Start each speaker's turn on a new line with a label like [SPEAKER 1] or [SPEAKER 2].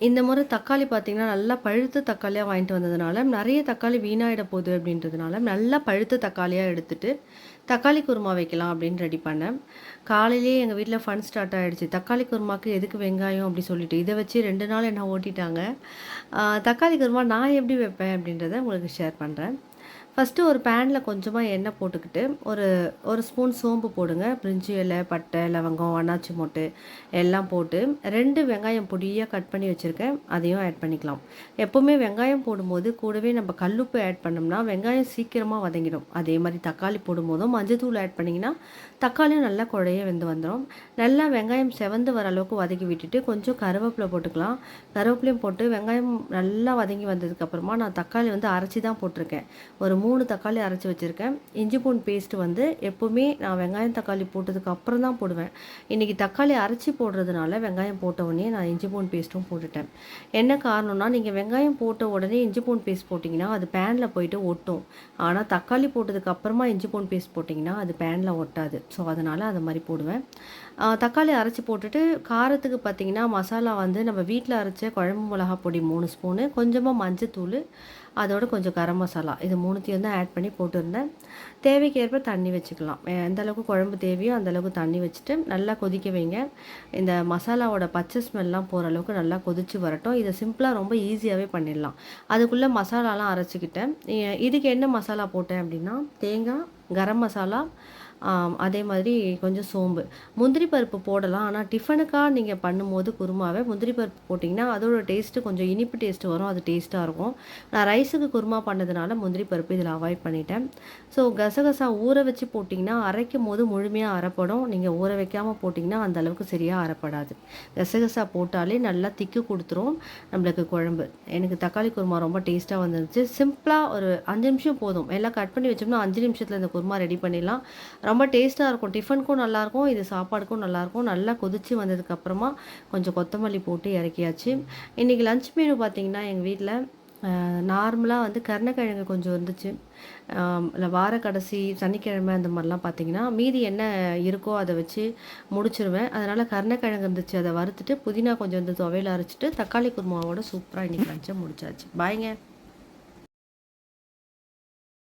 [SPEAKER 1] இந்த முறை தக்காளி பார்த்தீங்கன்னா, நல்லா பழுத்த தக்காளியா வாங்கிட்டு வந்ததுனால, நெறைய தக்காளி வீணாயிட போது அப்படின்றதுனால, நல்லா பழுத்த தக்காளியா எடுத்துட்டு, தக்காளி குருமா வைக்கலாம் அப்படின்னு ரெடி பண்ணேன். காலையிலேயே எங்க வீட்ல ஃபன் ஸ்டார்ட் ஆயிடுச்சு. தக்காளி குருமாக்கு எதுக்கு வெங்காயம் அப்படி சொல்லிட்டு, இத வச்சு 2 நாள் என்ன ஓட்டிட்டாங்க. தக்காளி குருமா நான் எப்படி வைப்பேன் அப்படின்றத உங்களுக்கு ஷேர் பண்றேன். ஃபஸ்ட்டு ஒரு பேனில் கொஞ்சமாக எண்ணெய் போட்டுக்கிட்டு ஒரு ஒரு ஸ்பூன் சோம்பு போடுங்க. பிரிஞ்சி இலை, பட்டை, லவங்கம், அன்னாச்சி மொட்டு எல்லாம் போட்டு 2 வெங்காயம் பொடியாக கட் பண்ணி வச்சுருக்கேன். அதையும் ஆட் பண்ணிக்கலாம். எப்போவுமே வெங்காயம் போடும்போது கூடவே நம்ம கல்லுப்பு ஆட் பண்ணோம்னா வெங்காயம் சீக்கிரமாக வதங்கிடும். அதே மாதிரி தக்காளி போடும்போதும் மஞ்சத்தூள் ஆட் பண்ணிங்கன்னா தக்காளியும் நல்லா குழைய வெந்து வந்துடும். நல்லா வெங்காயம் செவந்து வர அளவுக்கு வதக்கி விட்டுட்டு கொஞ்சம் கருவேப்பிலை போட்டுக்கலாம். கருவேப்பிலையும் போட்டு வெங்காயம் நல்லா வதங்கி வந்ததுக்கப்புறமா நான் தக்காளி வந்து அரைச்சி தான் போட்டிருக்கேன். ஒரு 3 தக்காளி அரைச்சி வச்சுருக்கேன். இஞ்சி பூண்டு பேஸ்ட் வந்து எப்போவுமே நான் வெங்காயம் தக்காளி போட்டதுக்கு அப்புறம் தான் போடுவேன். இன்றைக்கி தக்காளி அரைச்சி போடுறதுனால வெங்காயம் போட்ட உடனே நான் இஞ்சி பூண்டு பேஸ்ட்டும் போட்டுட்டேன். என்ன காரணம்னா நீங்கள் வெங்காயம் போட்ட உடனே இஞ்சி பூண்டு பேஸ்ட் போட்டிங்கன்னா அது பேனில் போயிட்டு ஒட்டும். ஆனால் தக்காளி போட்டதுக்கு அப்புறமா இஞ்சி பூண்டு பேஸ்ட் போட்டிங்கன்னா அது பேனில் ஒட்டாது. ஸோ அதனால் அது மாதிரி போடுவேன். தக்காளி அரைச்சி போட்டுட்டு காரத்துக்கு பார்த்திங்கன்னா மசாலா வந்து நம்ம வீட்டில் அரைச்ச குழம்பு மிளகா பொடி 3 ஸ்பூனு, கொஞ்சமாக மஞ்சத்தூள், அதோட கொஞ்சம் கரம் மசாலா இது 3த்தையும் தான் ஆட் பண்ணி போட்டிருந்தேன். தேவைக்கேற்ப தண்ணி வச்சுக்கலாம். எந்த அளவுக்கு குழம்பு தேவையோ அந்தளவுக்கு தண்ணி வச்சுட்டு நல்லா கொதிக்க வைங்க. இந்த மசாலாவோட பச்சை ஸ்மெல்லாம் போகிற அளவுக்கு நல்லா கொதித்து வரட்டும். இதை சிம்பிளாக ரொம்ப ஈஸியாகவே பண்ணிடலாம். அதுக்குள்ளே மசாலாலாம் அரைச்சிக்கிட்டேன். இதுக்கு என்ன மசாலா போட்டேன் அப்படின்னா தேங்காய், கரம் மசாலா, அதே மாதிரி கொஞ்சம் சோம்பு, முந்திரி பருப்பு போடலாம். ஆனால் டிஃபனுக்காக நீங்கள் பண்ணும்போது குருமாவை முந்திரி பருப்பு போட்டிங்கன்னா அதோட டேஸ்ட்டு கொஞ்சம் இனிப்பு டேஸ்ட்டு வரும். அது டேஸ்ட்டாக இருக்கும். நான் ரைஸுக்கு குருமா பண்ணதுனால முந்திரி பருப்பு இதில் அவாய்ட் பண்ணிட்டேன். ஸோ கசகசா ஊற வச்சு போட்டிங்கன்னா அரைக்கும் போது முழுமையாக அரைப்படும். நீங்கள் ஊற வைக்காமல் போட்டிங்கன்னா அந்தளவுக்கு சரியாக அரைப்படாது. கசகசா போட்டாலே நல்லா திக்கு கொடுத்துரும் நம்மளுக்கு குழம்பு. எனக்கு தக்காளி குருமா ரொம்ப டேஸ்ட்டாக வந்துருந்துச்சு. சிம்பிளாக ஒரு 5 நிமிஷம் போதும். எல்லாம் கட் பண்ணி வச்சோம்னா 5 நிமிஷத்தில் இந்த குருமா ரெடி பண்ணிடலாம். ரொம்ப டேஸ்ட்டாக இருக்கும். டிஃபனுக்கும் நல்லாயிருக்கும், இது சாப்பாடுக்கும் நல்லாயிருக்கும். நல்லா கொதித்து வந்ததுக்கப்புறமா கொஞ்சம் கொத்தமல்லி போட்டு இறக்கியாச்சு. இன்றைக்கி லஞ்ச் மெனு பார்த்திங்கன்னா எங்கள் வீட்டில் நார்மலாக வந்து கருணக்கிழங்கு கொஞ்சம் இருந்துச்சு. இல்லை வார கடைசி சனிக்கிழமை அந்த மாதிரிலாம் பார்த்திங்கன்னா மீதி என்ன இருக்கோ அதை வச்சு முடிச்சிருவேன். அதனால் கருணக்கிழங்கு இருந்துச்சு, அதை வறுத்துட்டு புதினா கொஞ்சம் வந்து துவையில் அரைச்சிட்டு தக்காளி குருமாவோட சூப்பராக இன்றைக்கி லஞ்சை முடிச்சாச்சு. பாய்ங்க.